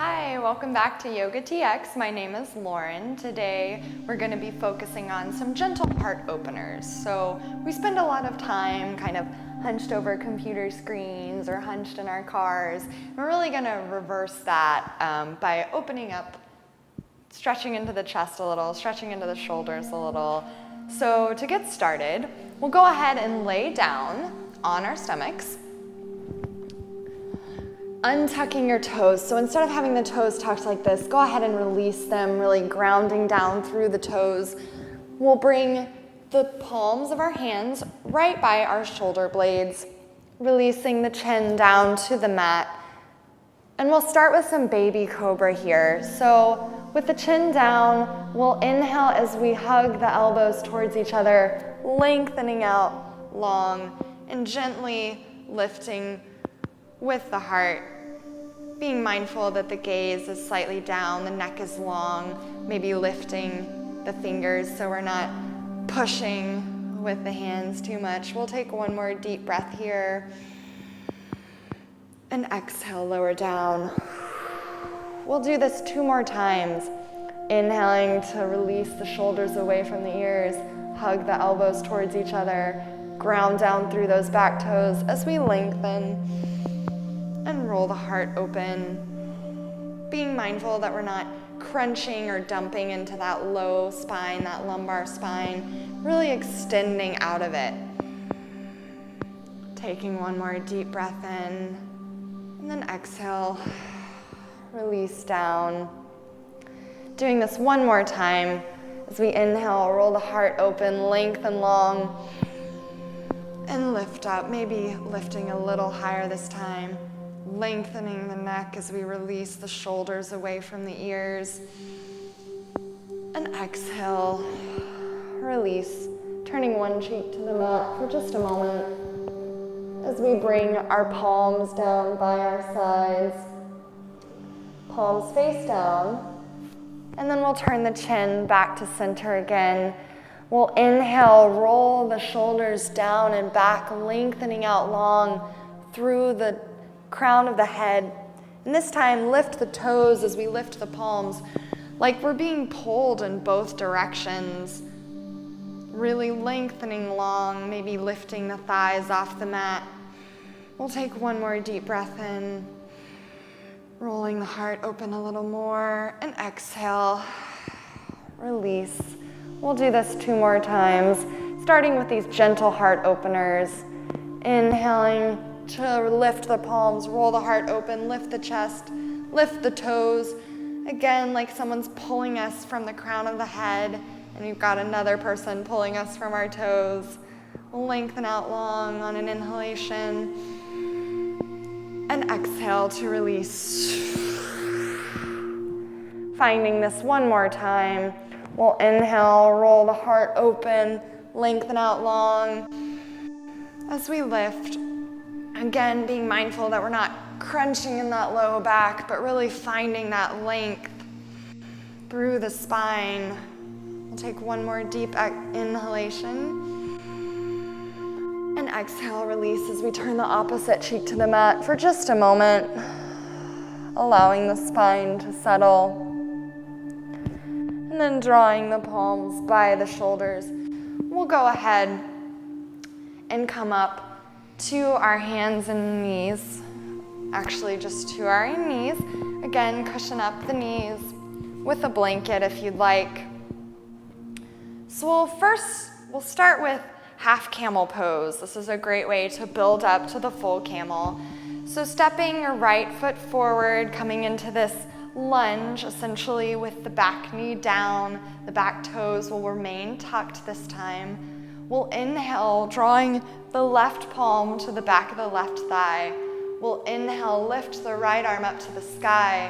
Hi, welcome back to Yoga TX. My name is Lauren. Today we're going to be focusing on some gentle heart openers. So we spend a lot of time kind of hunched over computer screens or hunched in our cars. We're really going to reverse that by opening up, stretching into the chest a little, stretching into the shoulders a little. So to get started, we'll go ahead and lay down on our stomachs, untucking your toes. So instead of having the toes tucked like this, go ahead and release them, really grounding down through the toes. We'll bring the palms of our hands right by our shoulder blades, releasing the chin down to the mat. And we'll start with some baby cobra here. So with the chin down, we'll inhale as we hug the elbows towards each other, lengthening out long and gently lifting with the heart, being mindful that the gaze is slightly down, the neck is long, maybe lifting the fingers so we're not pushing with the hands too much. We'll take one more deep breath here and exhale, lower down. We'll do this 2 more times, inhaling to release the shoulders away from the ears, hug the elbows towards each other, ground down through those back toes as we lengthen and roll the heart open, being mindful that we're not crunching or dumping into that low spine, that lumbar spine, really extending out of it. Taking one more deep breath in, and then exhale, release down. Doing this 1 more time as we inhale, roll the heart open, lengthen long, and lift up, maybe lifting a little higher this time. Lengthening the neck as we release the shoulders away from the ears. And exhale, release, turning one cheek to the mat for just a moment as we bring our palms down by our sides, palms face down, and then we'll turn the chin back to center again. We'll inhale, roll the shoulders down and back, lengthening out long through the crown of the head. And this time, lift the toes as we lift the palms, like we're being pulled in both directions. Really lengthening long, maybe lifting the thighs off the mat. We'll take one more deep breath in, rolling the heart open a little more, and exhale, release. We'll do this 2 more times, starting with these gentle heart openers. Inhaling to lift the palms, roll the heart open, lift the chest, lift the toes. Again, like someone's pulling us from the crown of the head, and we've got another person pulling us from our toes. Lengthen out long on an inhalation, and exhale to release. Finding this 1 more time. We'll inhale, roll the heart open, lengthen out long as we lift. Again, being mindful that we're not crunching in that low back, but really finding that length through the spine. We'll take 1 more deep inhalation. And exhale, release as we turn the opposite cheek to the mat for just a moment, allowing the spine to settle. And then drawing the palms by the shoulders, we'll go ahead and come up to our hands and knees, actually just to our knees. Again, cushion up the knees with a blanket if you'd like. So we'll start with half camel pose. This is a great way to build up to the full camel. So stepping your right foot forward, coming into this lunge, essentially with the back knee down, the back toes will remain tucked this time. We'll inhale, drawing the left palm to the back of the left thigh. We'll inhale, lift the right arm up to the sky,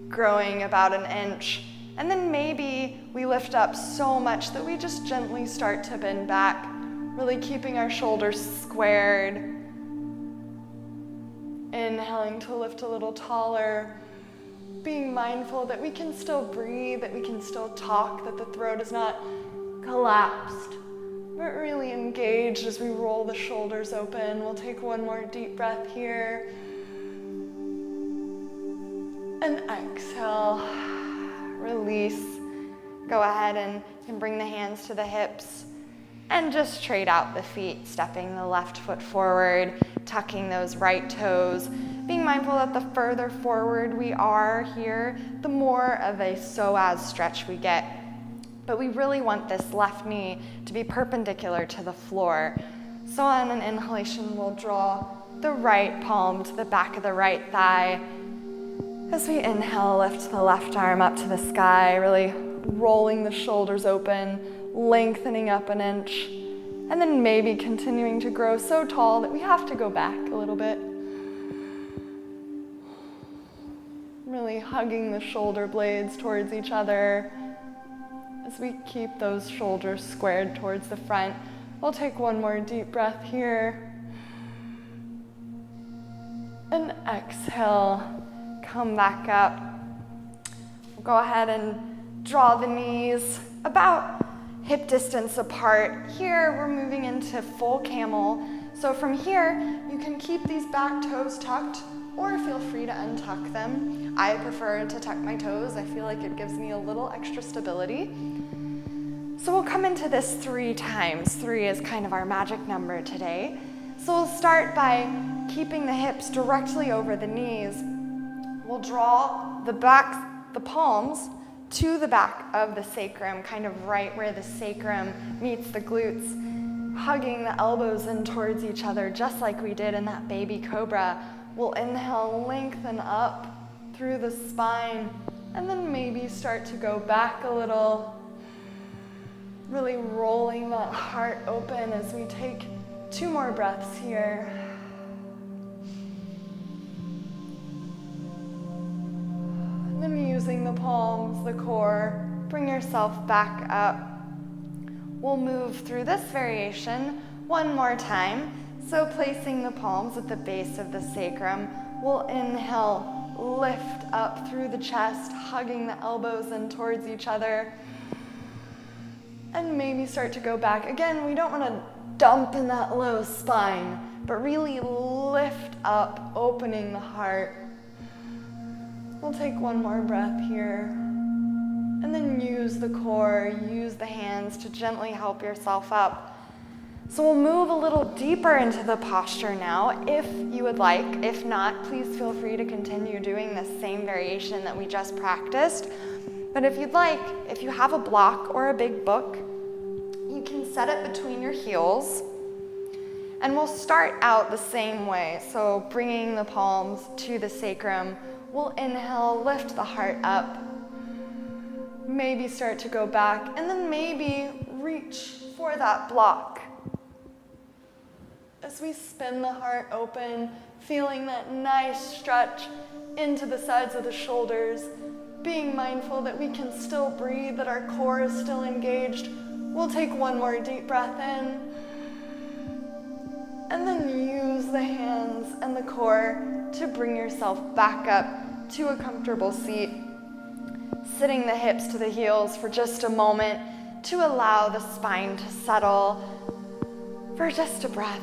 growing about 1 inch. And then maybe we lift up so much that we just gently start to bend back, really keeping our shoulders squared. Inhaling to lift a little taller, being mindful that we can still breathe, that we can still talk, that the throat is not collapsed, but really engaged as we roll the shoulders open. We'll take 1 more deep breath here. And exhale, release. Go ahead and you can bring the hands to the hips and just straight out the feet, stepping the left foot forward, tucking those right toes, being mindful that the further forward we are here, the more of a psoas stretch we get. But we really want this left knee to be perpendicular to the floor. So on an inhalation, we'll draw the right palm to the back of the right thigh. As we inhale, lift the left arm up to the sky, really rolling the shoulders open, lengthening up an inch, and then maybe continuing to grow so tall that we have to go back a little bit. Really hugging the shoulder blades towards each other. As we keep those shoulders squared towards the front, we'll take one more deep breath here. And exhale, come back up. We'll go ahead and draw the knees about hip distance apart. Here, we're moving into full camel. So from here, you can keep these back toes tucked, or feel free to untuck them. I prefer to tuck my toes. I feel like it gives me a little extra stability. So we'll come into this 3 times. 3 is kind of our magic number today. So we'll start by keeping the hips directly over the knees. We'll draw the palms to the back of the sacrum, kind of right where the sacrum meets the glutes, hugging the elbows in towards each other, just like we did in that baby cobra. We'll inhale, lengthen up through the spine, and then maybe start to go back a little, really rolling that heart open as we take 2 more breaths here. And then using the palms, the core, bring yourself back up. We'll move through this variation 1 more time. So placing the palms at the base of the sacrum, we'll inhale, lift up through the chest, hugging the elbows in towards each other. And maybe start to go back. Again, we don't want to dump in that low spine, but really lift up, opening the heart. We'll take 1 more breath here. And then use the core, use the hands to gently help yourself up. So we'll move a little deeper into the posture now, if you would like. If not, please feel free to continue doing the same variation that we just practiced. But if you'd like, if you have a block or a big book, you can set it between your heels. And we'll start out the same way. So bringing the palms to the sacrum, we'll inhale, lift the heart up. Maybe start to go back, and then maybe reach for that block. As we spin the heart open, feeling that nice stretch into the sides of the shoulders, being mindful that we can still breathe, that our core is still engaged. We'll take 1 more deep breath in, and then use the hands and the core to bring yourself back up to a comfortable seat. Sitting the hips to the heels for just a moment to allow the spine to settle for just a breath.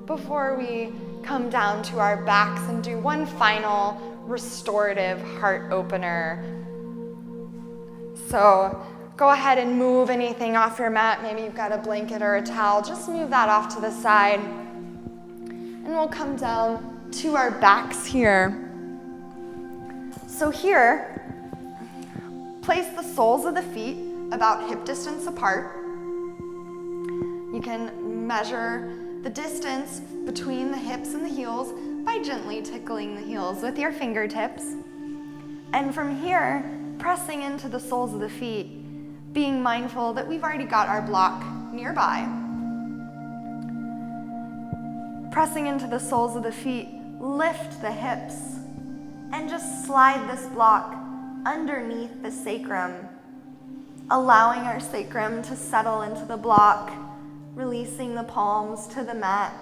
Before we come down to our backs and do 1 final restorative heart opener. So go ahead and move anything off your mat. Maybe you've got a blanket or a towel. Just move that off to the side. And we'll come down to our backs here. So here, place the soles of the feet about hip distance apart. You can measure the distance between the hips and the heels by gently tickling the heels with your fingertips. And from here, pressing into the soles of the feet, being mindful that we've already got our block nearby. Pressing into the soles of the feet, lift the hips, and just slide this block underneath the sacrum, allowing our sacrum to settle into the block, releasing the palms to the mat.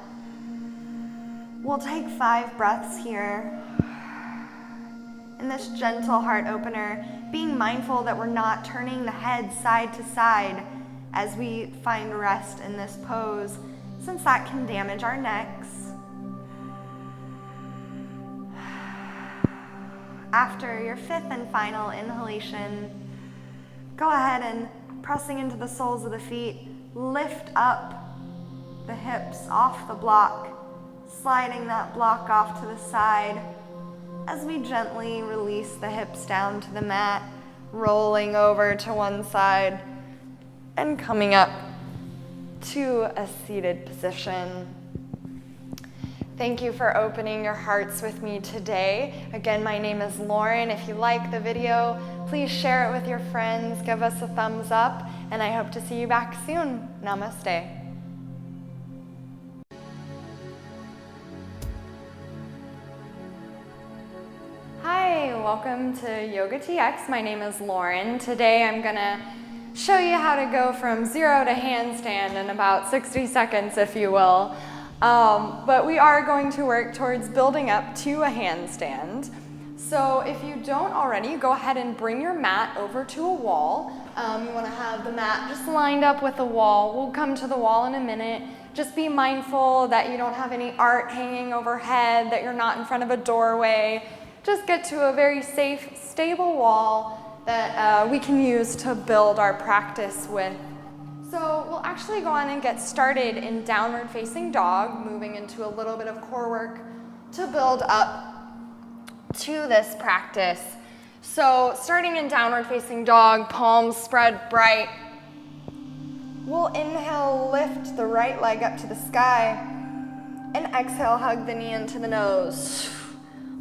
We'll take 5 breaths here. In this gentle heart opener, being mindful that we're not turning the head side to side as we find rest in this pose, since that can damage our necks. After your fifth and final inhalation, go ahead and pressing into the soles of the feet, lift up the hips off the block, sliding that block off to the side as we gently release the hips down to the mat, rolling over to one side and coming up to a seated position. Thank you for opening your hearts with me today. Again, my name is Lauren. If you like the video, please share it with your friends, give us a thumbs up, and I hope to see you back soon. Namaste. Hi, welcome to Yoga TX. My name is Lauren. Today I'm gonna show you how to go from 0 to handstand in about 60 seconds, if you will. But we are going to work towards building up to a handstand. So if you don't already, go ahead and bring your mat over to a wall. You want to have the mat just lined up with the wall. We'll come to the wall in a minute. Just be mindful that you don't have any art hanging overhead, that you're not in front of a doorway. Just get to a very safe, stable wall that we can use to build our practice with. So we'll actually go on and get started in downward facing dog, moving into a little bit of core work to build up to this practice. So starting in downward facing dog, palms spread bright. We'll inhale, lift the right leg up to the sky, and exhale, hug the knee into the nose.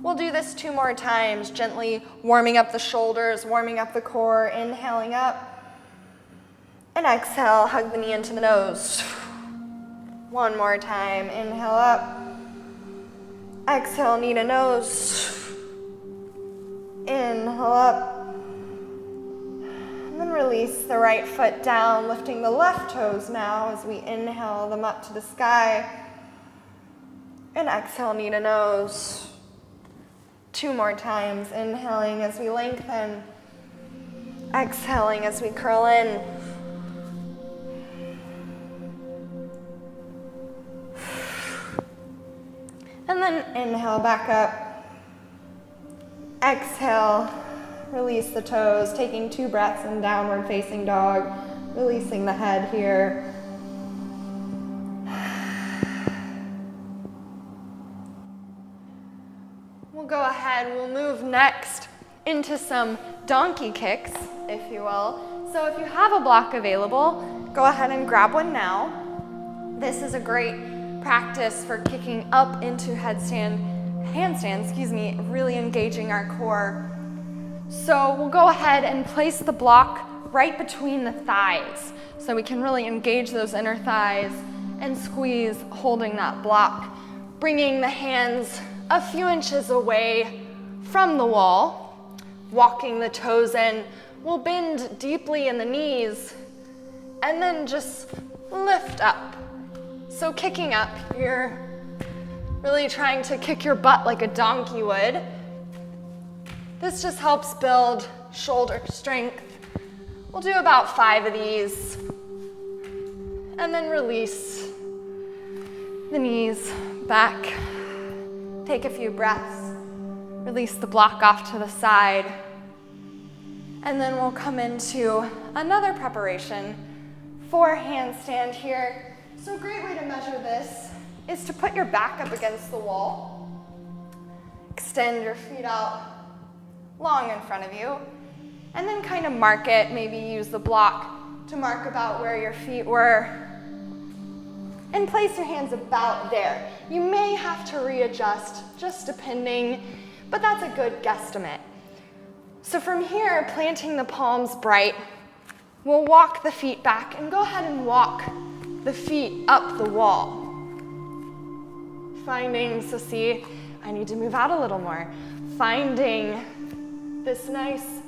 We'll do this 2 more times, gently warming up the shoulders, warming up the core, inhaling up. And exhale, hug the knee into the nose. 1 more time, inhale up. Exhale, knee to nose. Inhale up. And then release the right foot down, lifting the left toes now as we inhale them up to the sky. And exhale, knee to nose. 2 more times, inhaling as we lengthen. Exhaling as we curl in. And then inhale back up. Exhale, release the toes, taking 2 breaths in downward facing dog, releasing the head here. We'll go ahead, we'll move next into some donkey kicks, if you will. So if you have a block available, go ahead and grab one now. This is a great practice for kicking up into handstand, really engaging our core. So we'll go ahead and place the block right between the thighs so we can really engage those inner thighs and squeeze, holding that block, bringing the hands a few inches away from the wall, walking the toes in. We'll bend deeply in the knees and then just lift up. So kicking up, you're really trying to kick your butt like a donkey would. This just helps build shoulder strength. We'll do about 5 of these. And then release the knees back. Take a few breaths. Release the block off to the side. And then we'll come into another preparation for handstand here. So a great way to measure this is to put your back up against the wall. Extend your feet out long in front of you. And then kind of mark it, maybe use the block to mark about where your feet were. And place your hands about there. You may have to readjust, just depending, but that's a good guesstimate. So from here, planting the palms bright, we'll walk the feet back and go ahead and walk the feet up the wall. So see, I need to move out a little more. Finding this nice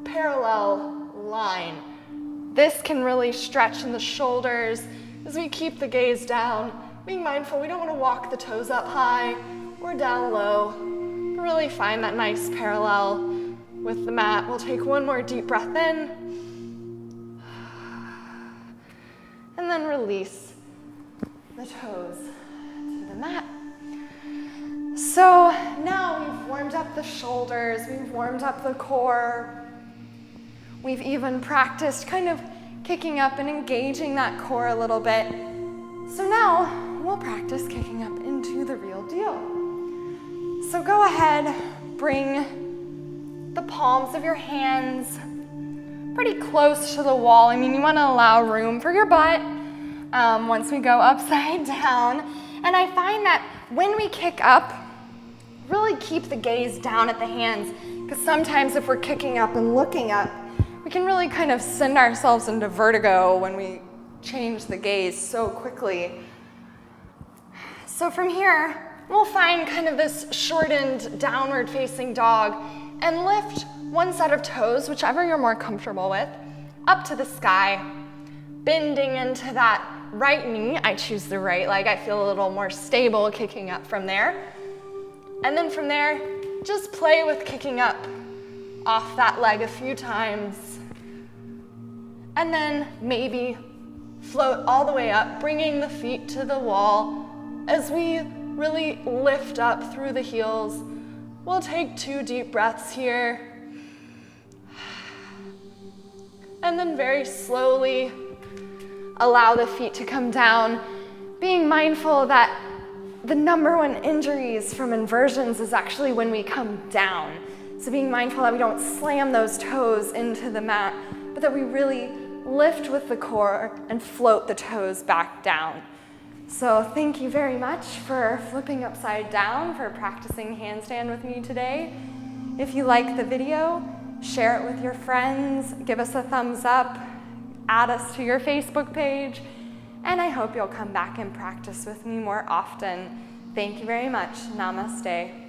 parallel line. This can really stretch in the shoulders as we keep the gaze down. Being mindful, we don't want to walk the toes up high or down low. Really find that nice parallel with the mat. We'll take 1 more deep breath in. And then release the toes to the mat. So now we've warmed up the shoulders, we've warmed up the core. We've even practiced kind of kicking up and engaging that core a little bit. So now we'll practice kicking up into the real deal. So go ahead, bring the palms of your hands pretty close to the wall. I mean, you want to allow room for your butt once we go upside down. And I find that when we kick up, really keep the gaze down at the hands, because sometimes if we're kicking up and looking up, we can really kind of send ourselves into vertigo when we change the gaze so quickly. So from here, we'll find kind of this shortened downward facing dog and lift one set of toes, whichever you're more comfortable with, up to the sky, bending into that right knee. I choose the right leg. I feel a little more stable kicking up from there. And then from there, just play with kicking up off that leg a few times. And then maybe float all the way up, bringing the feet to the wall. As we really lift up through the heels, we'll take 2 deep breaths here. And then very slowly allow the feet to come down, being mindful that the number one injuries from inversions is actually when we come down. So being mindful that we don't slam those toes into the mat, but that we really lift with the core and float the toes back down. So thank you very much for flipping upside down, for practicing handstand with me today. If you like the video, share it with your friends, give us a thumbs up, add us to your Facebook page, and I hope you'll come back and practice with me more often. Thank you very much. Namaste.